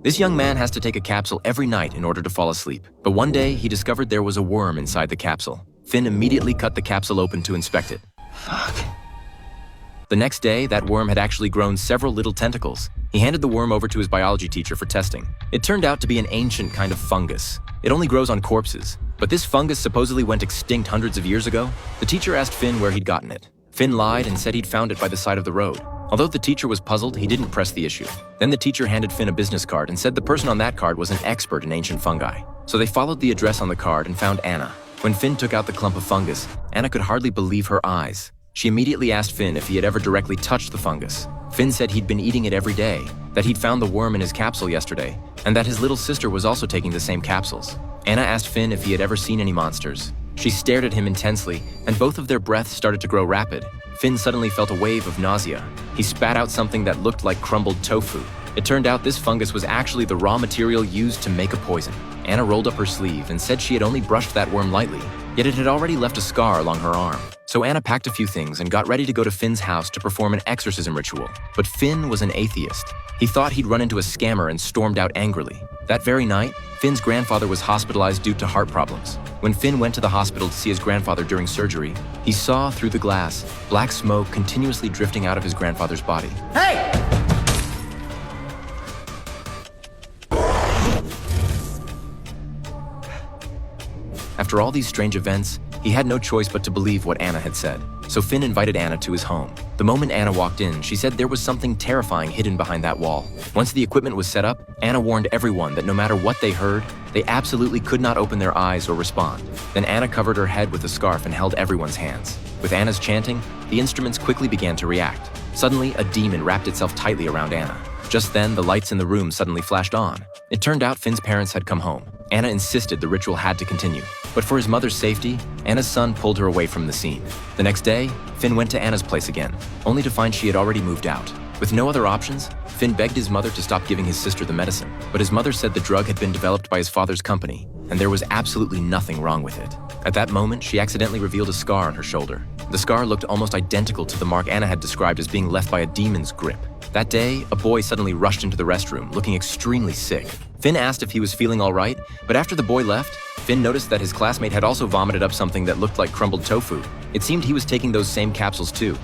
This young man has to take a capsule every night in order to fall asleep. But one day, he discovered there was a worm inside the capsule. Finn immediately cut the capsule open to inspect it. Fuck. The next day, that worm had actually grown several little tentacles. He handed the worm over to his biology teacher for testing. It turned out to be an ancient kind of fungus. It only grows on corpses. But this fungus supposedly went extinct hundreds of years ago. The teacher asked Finn where he'd gotten it. Finn lied and said he'd found it by the side of the road. Although the teacher was puzzled, he didn't press the issue. Then the teacher handed Finn a business card and said the person on that card was an expert in ancient fungi. So they followed the address on the card and found Anna. When Finn took out the clump of fungus, Anna could hardly believe her eyes. She immediately asked Finn if he had ever directly touched the fungus. Finn said he'd been eating it every day, that he'd found the worm in his capsule yesterday, and that his little sister was also taking the same capsules. Anna asked Finn if he had ever seen any monsters. She stared at him intensely, and both of their breaths started to grow rapid. Finn suddenly felt a wave of nausea. He spat out something that looked like crumbled tofu. It turned out this fungus was actually the raw material used to make a poison. Anna rolled up her sleeve and said she had only brushed that worm lightly, yet it had already left a scar along her arm. So Anna packed a few things and got ready to go to Finn's house to perform an exorcism ritual. But Finn was an atheist. He thought he'd run into a scammer and stormed out angrily. That very night, Finn's grandfather was hospitalized due to heart problems. When Finn went to the hospital to see his grandfather during surgery, he saw through the glass black smoke continuously drifting out of his grandfather's body. Hey! After all these strange events, he had no choice but to believe what Anna had said. So Finn invited Anna to his home. The moment Anna walked in, she said there was something terrifying hidden behind that wall. Once the equipment was set up, Anna warned everyone that no matter what they heard, they absolutely could not open their eyes or respond. Then Anna covered her head with a scarf and held everyone's hands. With Anna's chanting, the instruments quickly began to react. Suddenly, a demon wrapped itself tightly around Anna. Just then, the lights in the room suddenly flashed on. It turned out Finn's parents had come home. Anna insisted the ritual had to continue. But for his mother's safety, Anna's son pulled her away from the scene. The next day, Finn went to Anna's place again, only to find she had already moved out. With no other options, Finn begged his mother to stop giving his sister the medicine. But his mother said the drug had been developed by his father's company, and there was absolutely nothing wrong with it. At that moment, she accidentally revealed a scar on her shoulder. The scar looked almost identical to the mark Anna had described as being left by a demon's grip. That day, a boy suddenly rushed into the restroom, looking extremely sick. Finn asked if he was feeling all right, but after the boy left, Finn noticed that his classmate had also vomited up something that looked like crumbled tofu. It seemed he was taking those same capsules too.